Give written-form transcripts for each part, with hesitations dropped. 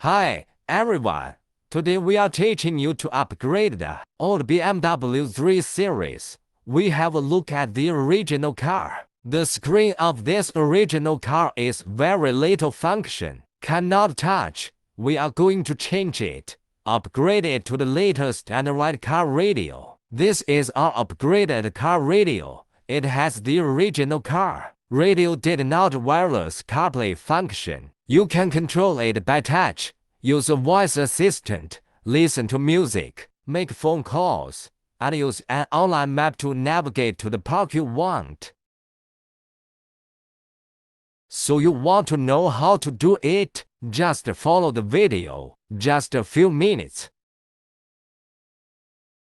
Hi, everyone. Today we are teaching you to upgrade the old BMW 3 Series. We have a look at the original car. The screen of this original car is very little function, cannot touch. We are going to change it, upgrade it to the latest Android car radio. This is our upgraded car radio. It has the original car radio did not wireless CarPlay function. You can control it by touch, use a voice assistant, listen to music, make phone calls, and use an online map to navigate to the park you want. So you want to know how to do it? Just follow the video, just a few minutes.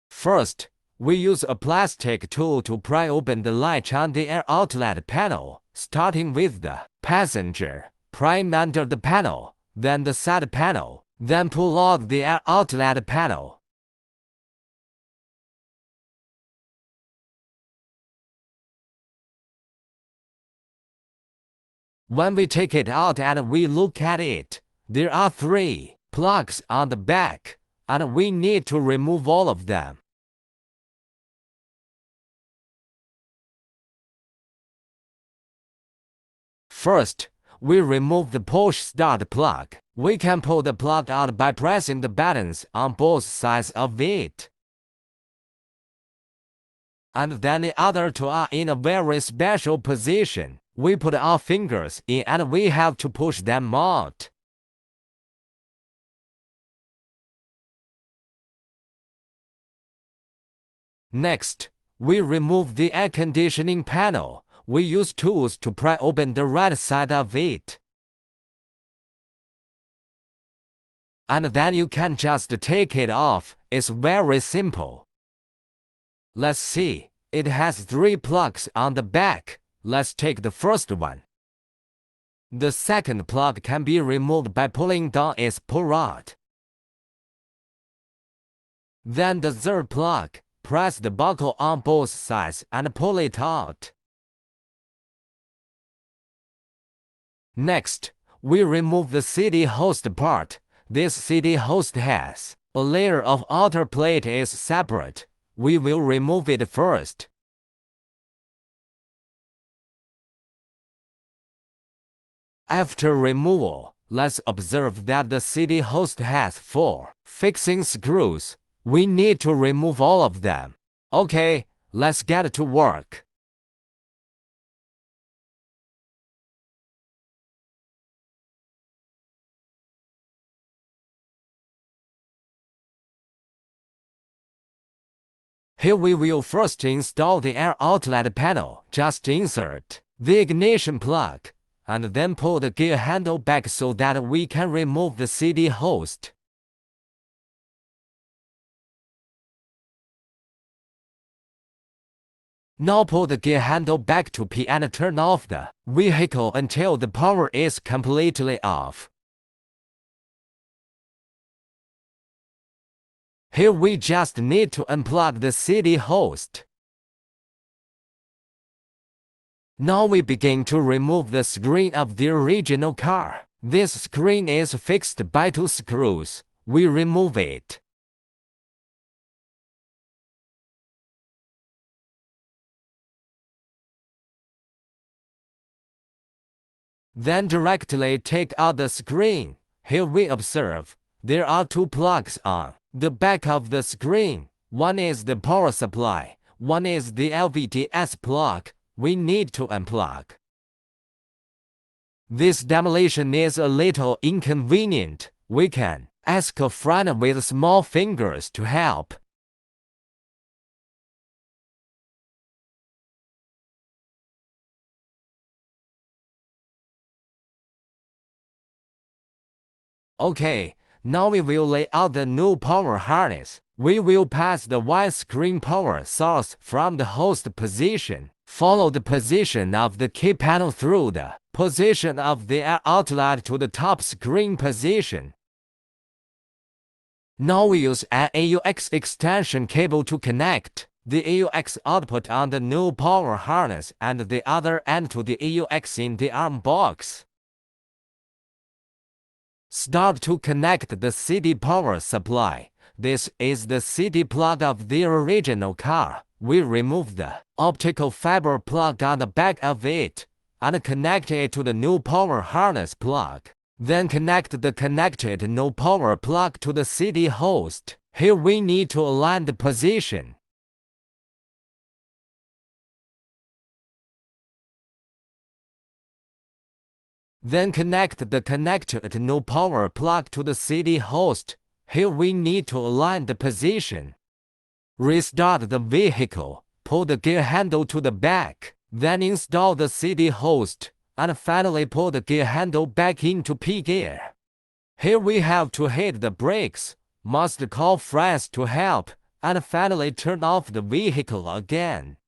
First, we use a plastic tool to pry open the latch on the air outlet panel, starting with the passenger. Prime under the panel, then the side panel, then pull out the air outlet panel. When we take it out and we look at it, there are 3 plugs on the back, and we need to remove all of them. First, we remove the push start plug. We can pull the plug out by pressing the buttons on both sides of it. And then the other 2 are in a very special position. We put our fingers in and we have to push them out. Next, we remove the air conditioning panel. We use tools to pry open the right side of it. And then you can just take it off. It's very simple. Let's see. It has 3 plugs on the back. Let's take the first one. The second plug can be removed by pulling down its pull rod. Then the third plug. Press the buckle on both sides and pull it out. Next, we remove the CD host part. This CD host has a layer of outer plate is separate. We will remove it first. After removal, let's observe that the CD host has 4 fixing screws. We need to remove all of them. Okay, let's get to work. Here we will first install the air outlet panel. Just insert the ignition plug, and then pull the gear handle back so that we can remove the CD host. Now pull the gear handle back to P and turn off the vehicle until the power is completely off. Here we just need to unplug the CD host. Now we begin to remove the screen of the original car. This screen is fixed by 2 screws. We remove it. Then directly take out the screen. Here we observe there are 2 plugs on the back of the screen. One is the power supply, one is the LVDS plug. We need to unplug. This demolition is a little inconvenient. We can ask a friend with small fingers to help. Okay, now we will lay out the new power harness. We will pass the widescreen power source from the host position. Follow the position of the key panel through the position of the air outlet to the top screen position. Now we use an AUX extension cable to connect the AUX output on the new power harness and the other end to the AUX in the ARM box. Start to connect the CD power supply. This is the CD plug of the original car. We remove the optical fiber plug on the back of it and connect it to the new power harness plug. Then connect the connected no power plug to the CD host. Here we need to align the position. Then connect the connected no power plug to the CD host. Here we need to align the position. Restart the vehicle, pull the gear handle to the back, then install the CD host, and finally pull the gear handle back into P gear. Here we have to hit the brakes, must call friends to help, and finally turn off the vehicle again.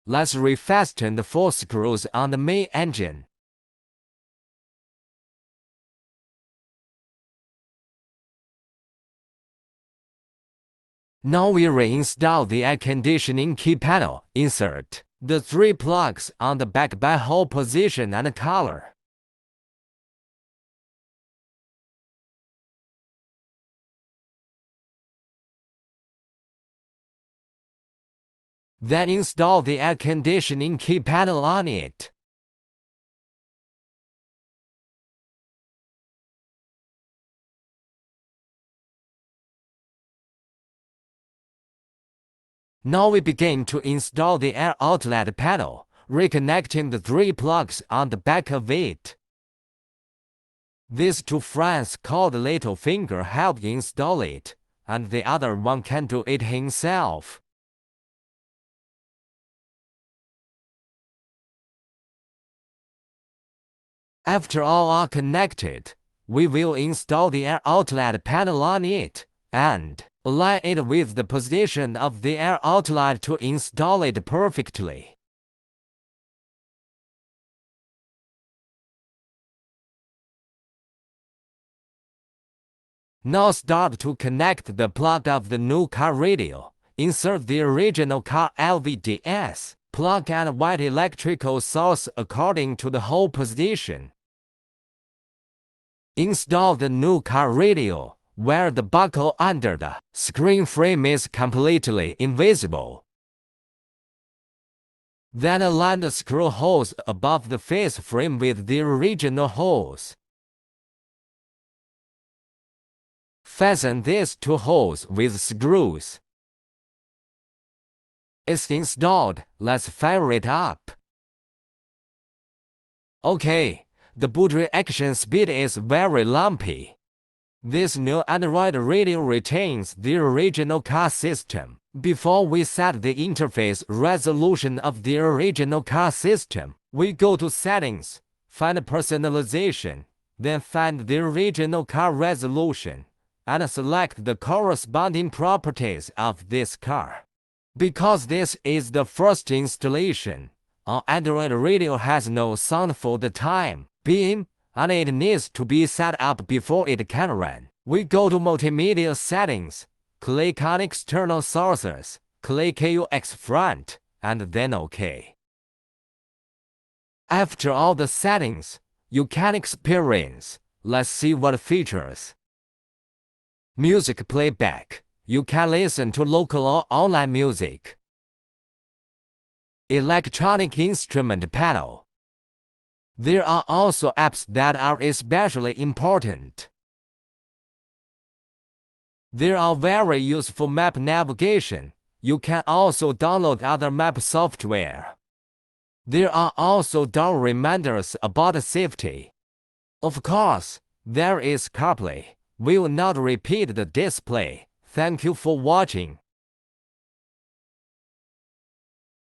Let's refasten the 4 screws on the main engine. Now we reinstall the air conditioning key panel. Insert the 3 plugs on the back by hole position and color. Then install the air conditioning key panel on it. Now we begin to install the air outlet panel, reconnecting the 3 plugs on the back of it. These 2 friends called Little Finger help install it, and the other one can do it himself. After all are connected, we will install the air outlet panel on it, and align it with the position of the air outlet to install it perfectly. Now start to connect the plug of the new car radio. Insert the original car LVDS plug and white electrical source according to the hole position. Install the new car radio, where the buckle under the screen frame is completely invisible. Then align the screw holes above the face frame with the original holes. Fasten these 2 holes with screws. It's installed, let's fire it up. Okay, the boot reaction speed is very lumpy. This new Android radio retains the original car system. Before we set the interface resolution of the original car system, we go to Settings, find Personalization, then find the original car resolution, and select the corresponding properties of this car. Because this is the first installation, our Android radio has no sound for the time being, and it needs to be set up before it can run. We go to Multimedia Settings, click on External Sources, click AUX Front, and then OK. After all the settings, you can experience. Let's see what features. Music playback. You can listen to local or online music. Electronic instrument panel. There are also apps that are especially important. There are very useful map navigation. You can also download other map software. There are also door reminders about safety. Of course, there is CarPlay. We will not repeat the display. Thank you for watching.